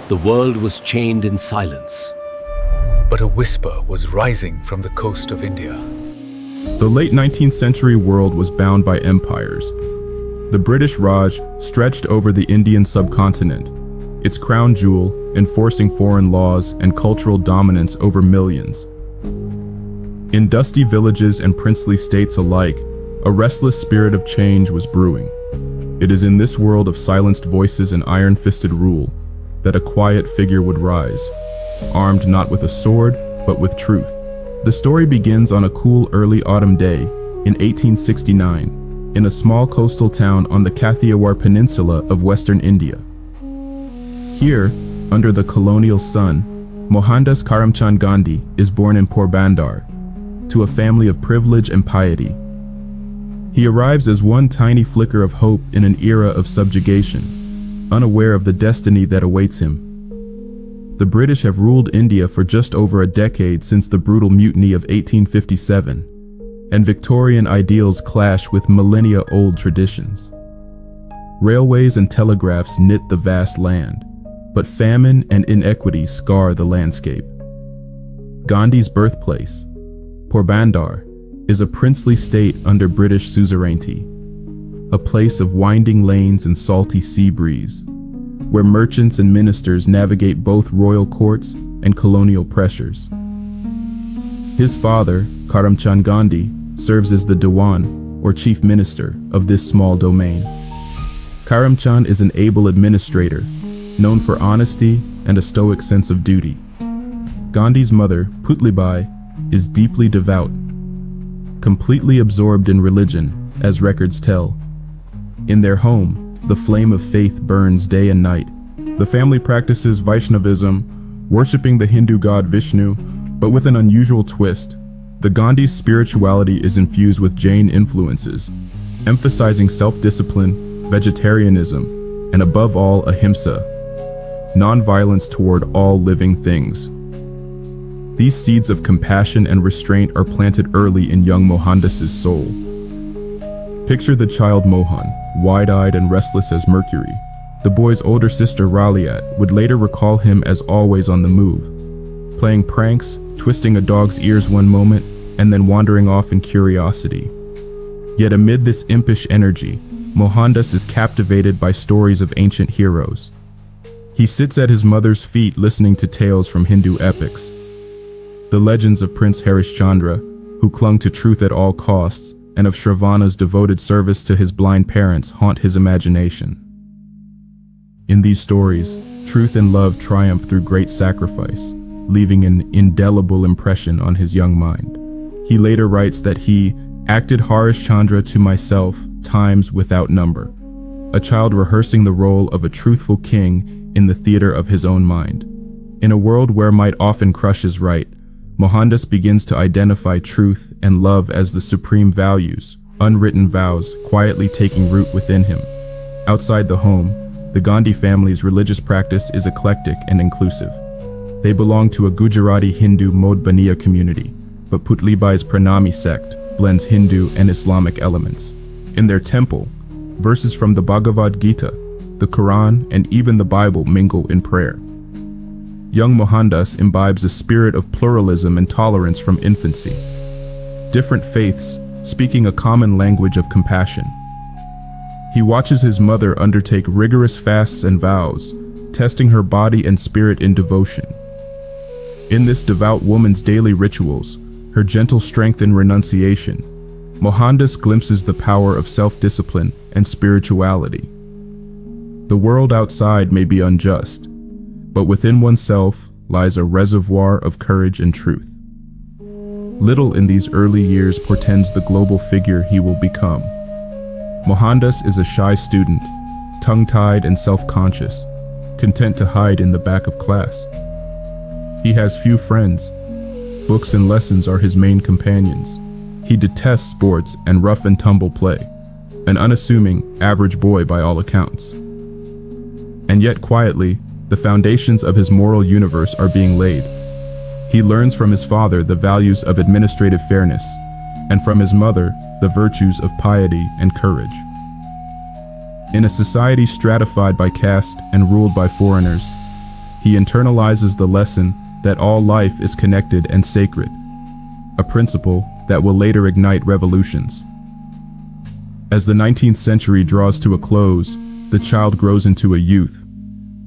The world was chained in silence. But a whisper was rising from the coast of India. The late 19th century world was bound by empires. The British Raj stretched over the Indian subcontinent, its crown jewel enforcing foreign laws and cultural dominance over millions. In dusty villages and princely states alike, a restless spirit of change was brewing. It is in this world of silenced voices and iron-fisted rule that a quiet figure would rise, armed not with a sword, but with truth. The story begins on a cool early autumn day in 1869 in a small coastal town on the Kathiawar Peninsula of western India. Here, under the colonial sun, Mohandas Gandhi is born in Porbandar, to a family of privilege and piety. He arrives as one tiny flicker of hope in an era of subjugation, unaware of the destiny that awaits him. The British have ruled India for just over a decade since the brutal mutiny of 1857, and Victorian ideals clash with millennia-old traditions. Railways and telegraphs knit the vast land, but famine and inequity scar the landscape. Gandhi's birthplace, Porbandar, is a princely state under British suzerainty, a place of winding lanes and salty sea breeze, where merchants and ministers navigate both royal courts and colonial pressures. His father, Karamchand Gandhi, serves as the Diwan, or chief minister, of this small domain. Karamchand is an able administrator, known for honesty and a stoic sense of duty. Gandhi's mother, Putlibai, is deeply devout, completely absorbed in religion, as records tell. In their home, the flame of faith burns day and night. The family practices Vaishnavism, worshipping the Hindu god Vishnu, but with an unusual twist. The Gandhi's spirituality is infused with Jain influences, emphasizing self-discipline, vegetarianism, and above all, ahimsa, non-violence toward all living things. These seeds of compassion and restraint are planted early in young Mohandas's soul. Picture the child Mohan, wide-eyed and restless as Mercury. The boy's older sister Raliat would later recall him as always on the move, playing pranks, twisting a dog's ears one moment, and then wandering off in curiosity. Yet amid this impish energy, Mohandas is captivated by stories of ancient heroes. He sits at his mother's feet listening to tales from Hindu epics. The legends of Prince Harishchandra, who clung to truth at all costs, and of Shravana's devoted service to his blind parents haunt his imagination. In these stories, truth and love triumph through great sacrifice, leaving an indelible impression on his young mind. He later writes that he acted Harishchandra to myself times without number, a child rehearsing the role of a truthful king in the theater of his own mind. In a world where might often crushes right, Mohandas begins to identify truth and love as the supreme values, unwritten vows quietly taking root within him. Outside the home, the Gandhi family's religious practice is eclectic and inclusive. They belong to a Gujarati Hindu Modbaniya community, but Putlibai's Pranami sect blends Hindu and Islamic elements. In their temple, verses from the Bhagavad Gita, the Quran, and even the Bible mingle in prayer. Young Mohandas imbibes a spirit of pluralism and tolerance from infancy. Different faiths speaking a common language of compassion. He watches his mother undertake rigorous fasts and vows, testing her body and spirit in devotion. In this devout woman's daily rituals, her gentle strength in renunciation, Mohandas glimpses the power of self-discipline and spirituality. The world outside may be unjust, but within oneself lies a reservoir of courage and truth. Little in these early years portends the global figure he will become. Mohandas is a shy student, tongue-tied and self-conscious, content to hide in the back of class. He has few friends. Books and lessons are his main companions. He detests sports and rough and tumble play, an unassuming, average boy by all accounts. And yet quietly, the foundations of his moral universe are being laid. He learns from his father the values of administrative fairness, and from his mother the virtues of piety and courage. In a society stratified by caste and ruled by foreigners, he internalizes the lesson that all life is connected and sacred, a principle that will later ignite revolutions. As the 19th century draws to a close, the child grows into a youth,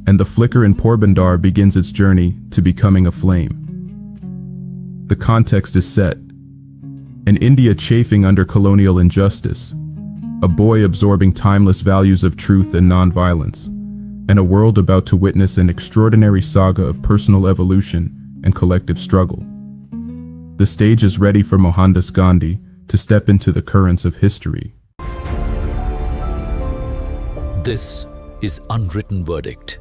and the flicker in Porbandar begins its journey to becoming a flame. The context is set. An India chafing under colonial injustice, a boy absorbing timeless values of truth and nonviolence, and a world about to witness an extraordinary saga of personal evolution and collective struggle. The stage is ready for Mohandas Gandhi to step into the currents of history. This is Unwritten Verdict.